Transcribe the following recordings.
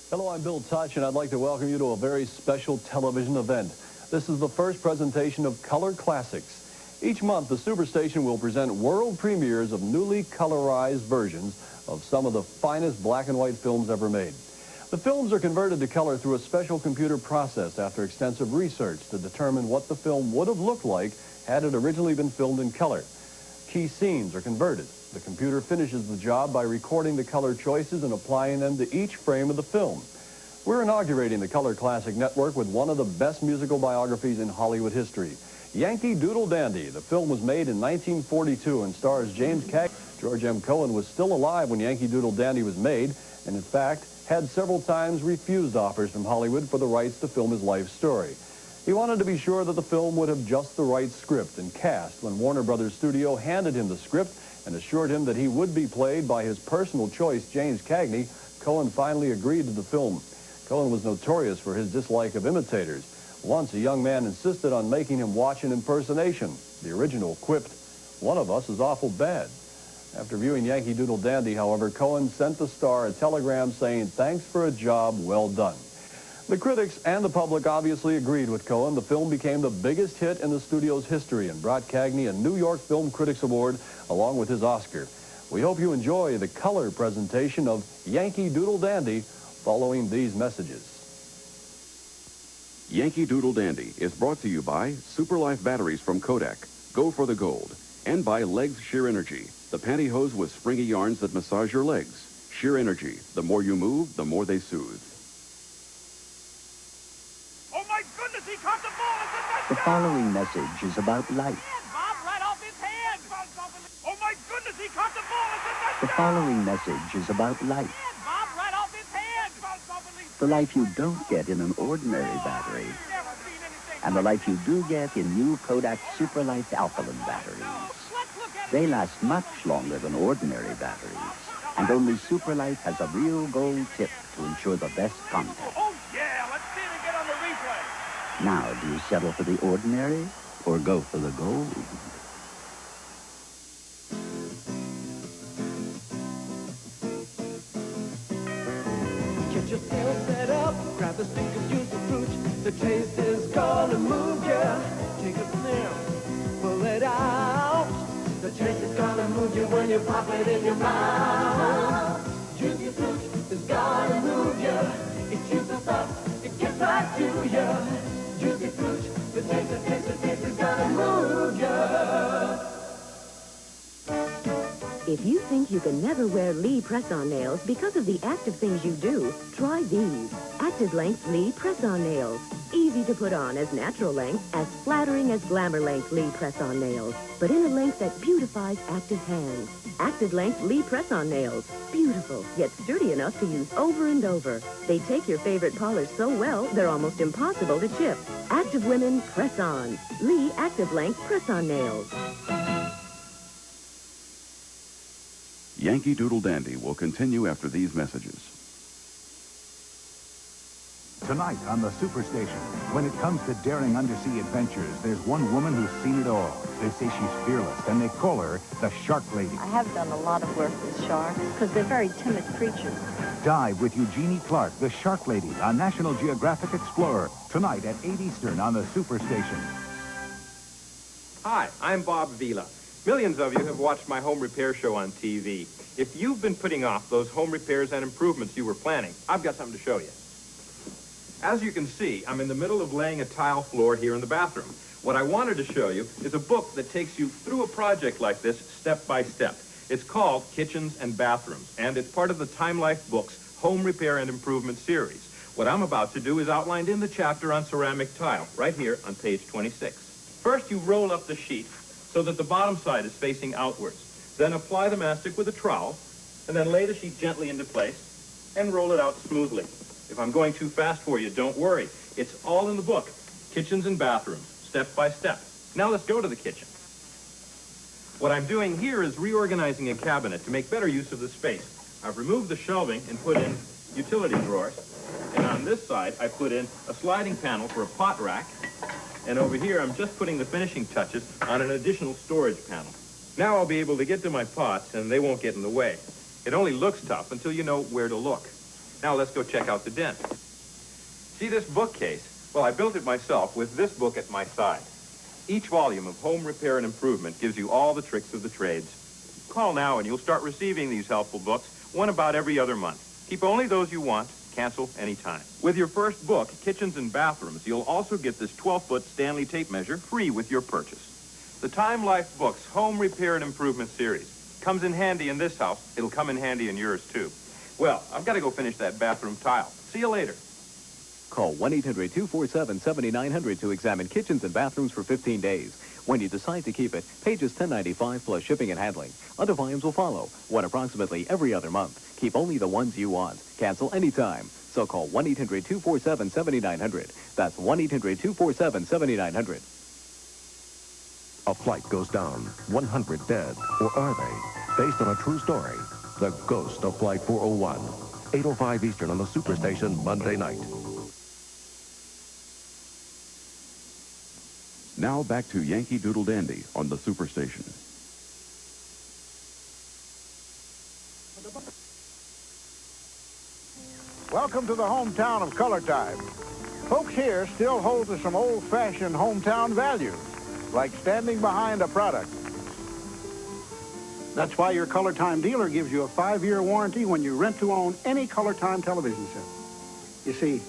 Hello, I'm Bill Touch, and I'd like to welcome you to a very special television event. This is the first presentation of Color Classics. Each month, the Superstation will present world premieres of newly colorized versions of some of the finest black and white films ever made. The films are converted to color through a special computer process after extensive research to determine what the film would have looked like had it originally been filmed in color. Key scenes are converted. The computer finishes the job by recording the color choices and applying them to each frame of the film. We're inaugurating the Color Classic Network with one of the best musical biographies in Hollywood history, Yankee Doodle Dandy. The film was made in 1942 and stars James Cagney. George M. Cohan was still alive when Yankee Doodle Dandy was made, and in fact, had several times refused offers from Hollywood for the rights to film his life story. He wanted to be sure that the film would have just the right script and cast when Warner Brothers Studio handed him the script and assured him that he would be played by his personal choice, James Cagney. Cohan finally agreed to the film. Cohan was notorious for his dislike of imitators. Once a young man insisted on making him watch an impersonation. The original quipped, "One of us is awful bad." After viewing Yankee Doodle Dandy, however, Cohan sent the star a telegram saying, "Thanks for a job well done." The critics and the public obviously agreed with Cohan. The film became the biggest hit in the studio's history and brought Cagney a New York Film Critics Award along with his Oscar. We hope you enjoy the color presentation of Yankee Doodle Dandy following these messages. Yankee Doodle Dandy is brought to you by Super Life batteries from Kodak. Go for the gold. And by Legs Sheer Energy, the pantyhose with springy yarns that massage your legs. Sheer Energy. The more you move, the more they soothe. Oh my goodness, he caught the ball! It's a touchdown! The following message is about life. Bob, right off his hand! Oh my goodness, he caught the ball! It's a touchdown! The following message is about life. Bob, right off his hand! The life you don't get in an ordinary battery. And the life you do get in new Kodak Super Life Alkaline batteries. They last much longer than ordinary batteries. And only Super Life has a real gold tip to ensure the best contact. Oh yeah, let's see it again on the replay. Now, do you settle for the ordinary or go for the gold? Get yourself set up, grab a stick of juicy fruit. The taste is gonna move ya. Take a sniff, pull it out. The taste is gonna move you when you pop it in your mouth. Juicy fruit is gonna move ya. It juices up, it gets right to ya. Juicy fruit, the taste is gonna move ya. If you think you can never wear Lee press-on nails because of the active things you do, try these. Active Length Lee press-on nails. Easy to put on as natural length, as flattering as glamour length Lee press-on nails, but in a length that beautifies active hands. Active Length Lee press-on nails. Beautiful, yet sturdy enough to use over and over. They take your favorite polish so well, they're almost impossible to chip. Active Women Press-On. Lee Active Length press-on nails. Yankee Doodle Dandy will continue after these messages. Tonight on the Superstation, when it comes to daring undersea adventures, there's one woman who's seen it all. They say she's fearless, and they call her the Shark Lady. I have done a lot of work with sharks because they're very timid creatures. Dive with Eugenie Clark, the Shark Lady, on National Geographic Explorer, tonight at 8 Eastern on the Superstation. Hi, I'm Bob Vila. Millions of you have watched my home repair show on TV. If you've been putting off those home repairs and improvements you were planning, I've got something to show you. As you can see, I'm in the middle of laying a tile floor here in the bathroom. What I wanted to show you is a book that takes you through a project like this step by step. It's called Kitchens and Bathrooms, and it's part of the Time Life Books Home Repair and Improvement series. What I'm about to do is outlined in the chapter on ceramic tile, right here on page 26. First, you roll up the sheet so that the bottom side is facing outwards. Then apply the mastic with a trowel, and then lay the sheet gently into place and roll it out smoothly. If I'm going too fast for you, don't worry. It's all in the book, Kitchens and Bathrooms, step by step. Now let's go to the kitchen. What I'm doing here is reorganizing a cabinet to make better use of the space. I've removed the shelving and put in utility drawers. And on this side, I put in a sliding panel for a pot rack. And over here, I'm just putting the finishing touches on an additional storage panel. Now I'll be able to get to my pots, and they won't get in the way. It only looks tough until you know where to look. Now let's go check out the den. See this bookcase? Well, I built it myself with this book at my side. Each volume of Home Repair and Improvement gives you all the tricks of the trades. Call now and you'll start receiving these helpful books, one about every other month. Keep only those you want, cancel anytime. With your first book, Kitchens and Bathrooms, you'll also get this 12-foot Stanley tape measure free with your purchase. The Time Life Books Home Repair and Improvement series comes in handy in this house. It'll come in handy in yours, too. Well, I've got to go finish that bathroom tile. See you later. Call 1-800-247-7900 to examine kitchens and bathrooms for 15 days. When you decide to keep it, pay just $10.95 plus shipping and handling. Other volumes will follow, one approximately every other month. Keep only the ones you want. Cancel anytime. So call 1-800-247-7900. That's 1-800-247-7900. A flight goes down, 100 dead, or are they? Based on a true story, The Ghost of Flight 401. 8:05 Eastern on the Superstation Monday night. Now back to Yankee Doodle Dandy on the Superstation. Welcome to the hometown of Color Time. Folks here still hold to some old-fashioned hometown values, like standing behind a product. That's why your Color Time dealer gives you a 5-year warranty when you rent to own any Color Time television set. You see,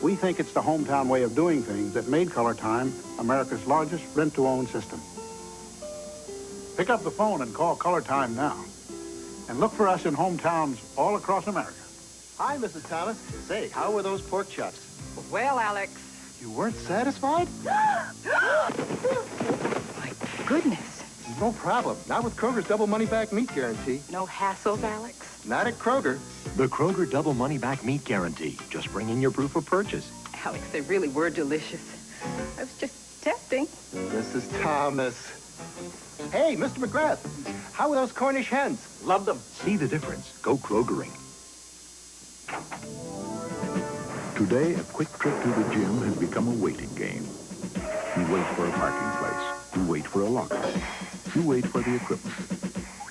we think it's the hometown way of doing things that made Color Time America's largest rent-to-own system. Pick up the phone and call Color Time now. And look for us in hometowns all across America. Hi, Mrs. Thomas. Say, how were those pork chops? Well, Alex. You weren't satisfied? My goodness. No problem. Not with Kroger's double money-back meat guarantee. No hassles, Alex? Not at Kroger. The Kroger double money-back meat guarantee. Just bring in your proof of purchase. Alex, they really were delicious. I was just testing. Mrs. Thomas. Hey, Mr. McGrath. How were those Cornish hens? Love them. See the difference. Go Krogering. Today, a quick trip to the gym has become a waiting game. You wait for a parking place. You wait for a locker. You wait for the equipment.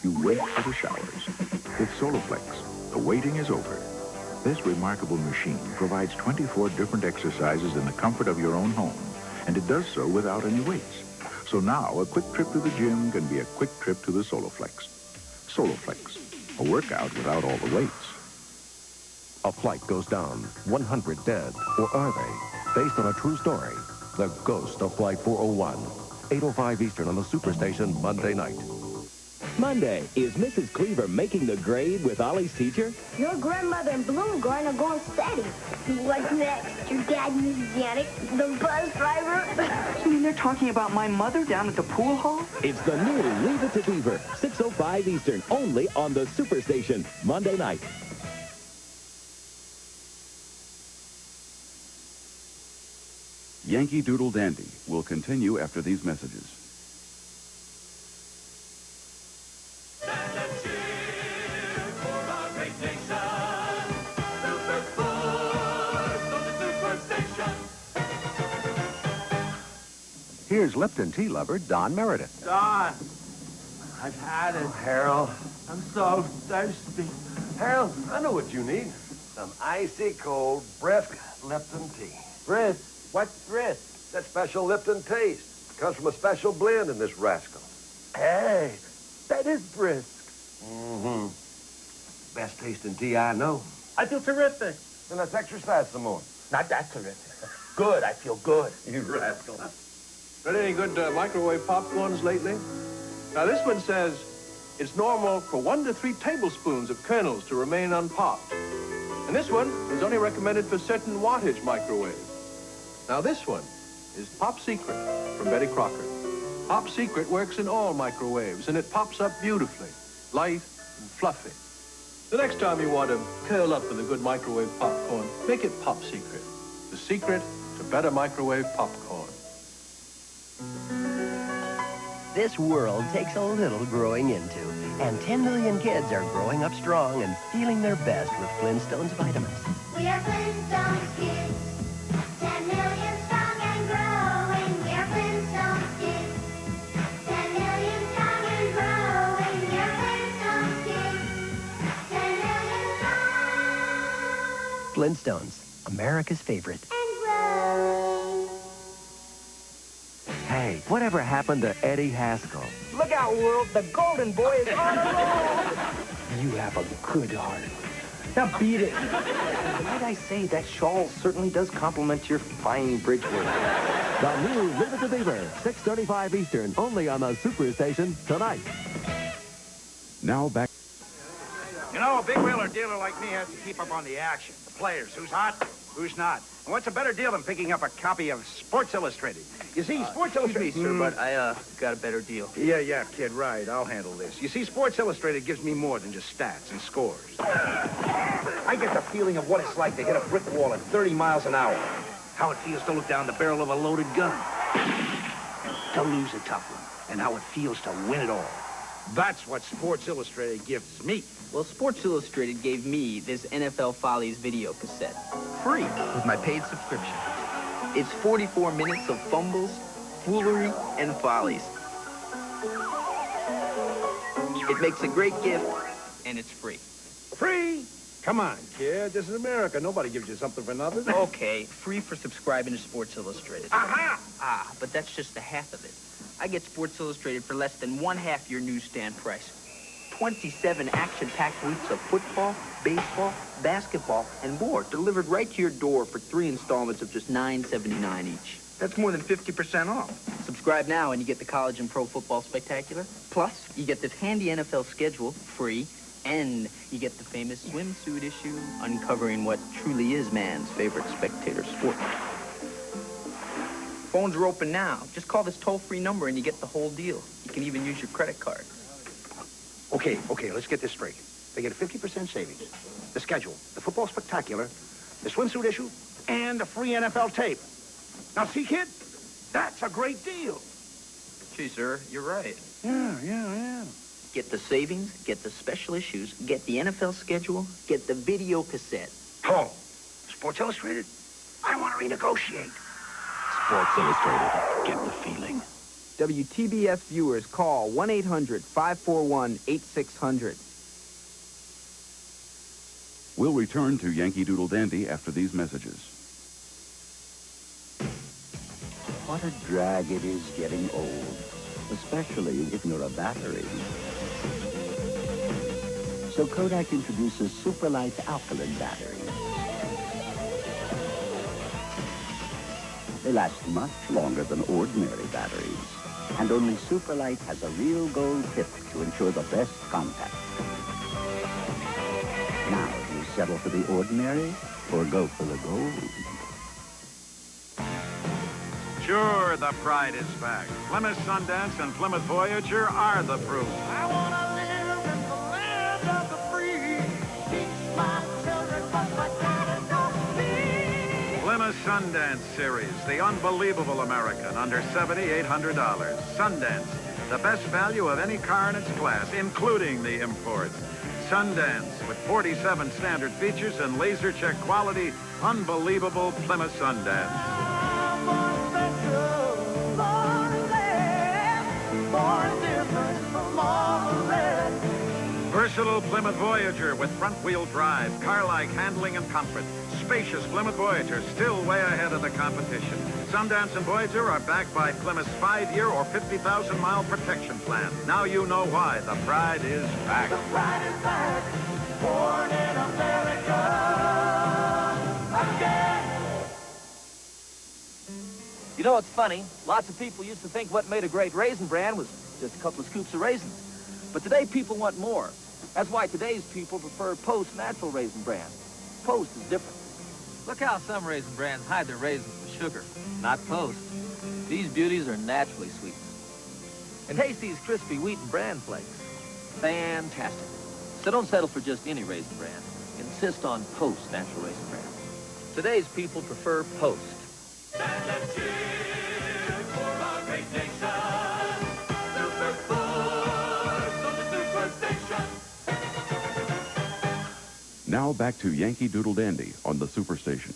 You wait for the showers. With Soloflex, the waiting is over. This remarkable machine provides 24 different exercises in the comfort of your own home, and it does so without any weights. So now, a quick trip to the gym can be a quick trip to the Soloflex. Soloflex, a workout without all the weights. A flight goes down, 100 dead, or are they? Based on a true story, The Ghost of Flight 401. 8:05 Eastern on the Superstation Monday night. Monday, is Mrs. Cleaver making the grade with Ollie's teacher? Your grandmother and Bloomgarden are going steady. What's next? Your dad, Mrs. Janet, the bus driver? You mean they're talking about my mother down at the pool hall? It's the new Leave It to Beaver, 6:05 Eastern, only on the Superstation, Monday night. Yankee Doodle Dandy will continue after these messages. Here's Lipton tea lover Don Meredith. Don, I've had it. Harold. I'm so thirsty. Harold, I know what you need. Some icy cold, brisk Lipton tea. Brisk? What's brisk? That special Lipton taste. Comes from a special blend in this rascal. Hey, that is brisk. Mm-hmm. Best tasting tea I know. I feel terrific. Then let's exercise some more. Not that terrific. Good, I feel good. You rascal. Read any good microwave popcorns lately? Now, this one says it's normal for 1 to 3 tablespoons of kernels to remain unpopped. And this one is only recommended for certain wattage microwaves. Now, this one is Pop Secret from Betty Crocker. Pop Secret works in all microwaves, and it pops up beautifully, light and fluffy. The next time you want to curl up with a good microwave popcorn, make it Pop Secret. The secret to better microwave popcorn. This world takes a little growing into, and 10 million kids are growing up strong and feeling their best with Flintstones vitamins. We are Flintstones kids, 10 million strong and growing. We are Flintstones kids, 10 million strong and growing. We are Flintstones kids, 10 million strong. Flintstones, America's favorite. Hey, whatever happened to Eddie Haskell? Look out, world. The golden boy is on a roll. You have a good heart. Now beat it. Might I say, that shawl certainly does compliment your fine bridge work. The new Leave It to Beaver, 6:35 Eastern, only on the Superstation tonight. Now back. You know, a big wheeler dealer like me has to keep up on the action. The players, who's hot, who's not. And what's a better deal than picking up a copy of Sports Illustrated? You see, Sports Illustrated... Excuse me, sir, but I got a better deal. Yeah, kid, right. I'll handle this. You see, Sports Illustrated gives me more than just stats and scores. I get the feeling of what it's like to hit a brick wall at 30 miles an hour. How it feels to look down the barrel of a loaded gun. To lose a tough one. And how it feels to win it all. That's what Sports Illustrated gives me. Well, Sports Illustrated gave me this NFL Follies video cassette. Free with my paid subscription. It's 44 minutes of fumbles, foolery, and follies. It makes a great gift, and it's free. Free? Come on, kid. This is America. Nobody gives you something for nothing. Okay, free for subscribing to Sports Illustrated. Aha! But that's just the half of it. I get Sports Illustrated for less than one-half your newsstand price. 27 action-packed weeks of football, baseball, basketball, and more delivered right to your door for 3 installments of just $9.79 each. That's more than 50% off. Subscribe now and you get the College and Pro Football Spectacular. Plus, you get this handy NFL schedule free, and you get the famous swimsuit issue uncovering what truly is man's favorite spectator sport. Phones are open now. Just call this toll-free number and you get the whole deal. You can even use your credit card. Okay, let's get this straight. They get a 50% savings, the schedule, the football spectacular, the swimsuit issue, and the free NFL tape. Now, see, kid? That's a great deal. Gee, sir, you're right. Yeah. Get the savings, get the special issues, get the NFL schedule, get the video cassette. Oh, Sports Illustrated? I want to renegotiate. Sports Illustrated. Get the feeling. WTBS viewers call 1-800-541-8600. We'll return to Yankee Doodle Dandy after these messages. What a drag it is getting old, especially if you're a battery. So Kodak introduces Superlight alkaline batteries. They last much longer than ordinary batteries. And only Superlight has a real gold tip to ensure the best contact. Now, do you settle for the ordinary or go for the gold? Sure, the pride is back. Plymouth Sundance and Plymouth Voyager are the proof. I want to live in the land of the free. Teach my children what my daddy taught me. Plymouth Sundance Series, the unbelievable American, under $7,800. Sundance, the best value of any car in its class, including the imports. Sundance, with 47 standard features and laser check quality, unbelievable Plymouth Sundance. Versatile Plymouth Voyager with front-wheel drive, car-like handling and comfort. Spacious Plymouth Voyager, still way ahead of the competition. Sundance and Voyager are backed by Plymouth's 5-year or 50,000-mile protection plan. Now you know why the pride is back. The pride is back, born in America again. You know, it's funny. Lots of people used to think what made a great raisin bran was just a couple of scoops of raisins. But today, people want more. That's why today's people prefer Post natural raisin bran. Post is different. Look how some raisin brands hide their raisins with sugar. Not Post. These beauties are naturally sweetened. And taste these crispy wheat and bran flakes. Fantastic. So don't settle for just any raisin bran. Insist on Post natural raisin bran. Today's people prefer Post. Stand and cheer for our great nation. Super Sports on the Superstation. Now back to Yankee Doodle Dandy on the Superstation.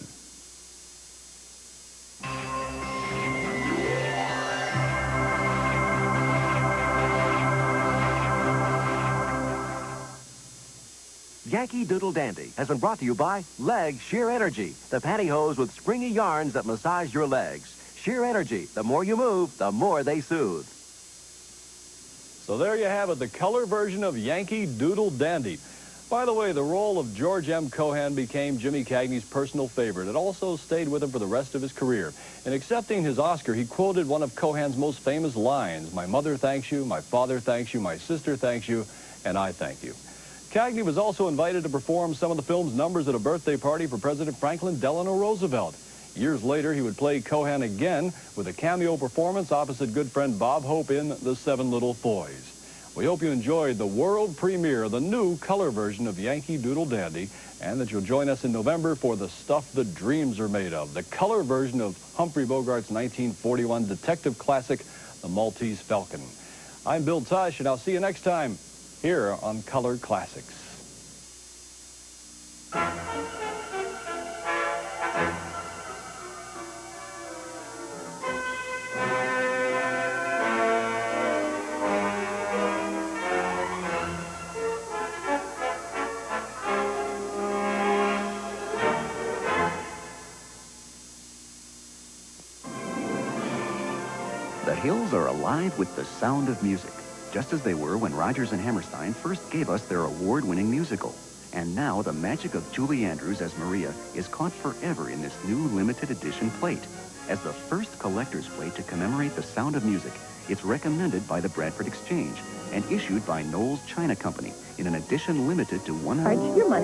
Yankee Doodle Dandy has been brought to you by Leg Sheer Energy, the pantyhose with springy yarns that massage your legs. Sheer Energy, the more you move, the more they soothe. So there you have it, the color version of Yankee Doodle Dandy. By the way, the role of George M. Cohan became Jimmy Cagney's personal favorite. It also stayed with him for the rest of his career. In accepting his Oscar, he quoted one of Cohan's most famous lines, "My mother thanks you, my father thanks you, my sister thanks you, and I thank you." Cagney was also invited to perform some of the film's numbers at a birthday party for President Franklin Delano Roosevelt. Years later, he would play Cohan again with a cameo performance opposite good friend Bob Hope in The Seven Little Boys. We hope you enjoyed the world premiere of the new color version of Yankee Doodle Dandy, and that you'll join us in November for The Stuff the Dreams Are Made Of, the color version of Humphrey Bogart's 1941 detective classic, The Maltese Falcon. I'm Bill Tush, and I'll see you next time here on Color Classics. The hills are alive with the sound of music, just as they were when Rodgers and Hammerstein first gave us their award-winning musical. And now the magic of Julie Andrews as Maria is caught forever in this new limited edition plate. As the first collector's plate to commemorate the sound of music, it's recommended by the Bradford Exchange and issued by Knowles China Company in an edition limited to 100. Your money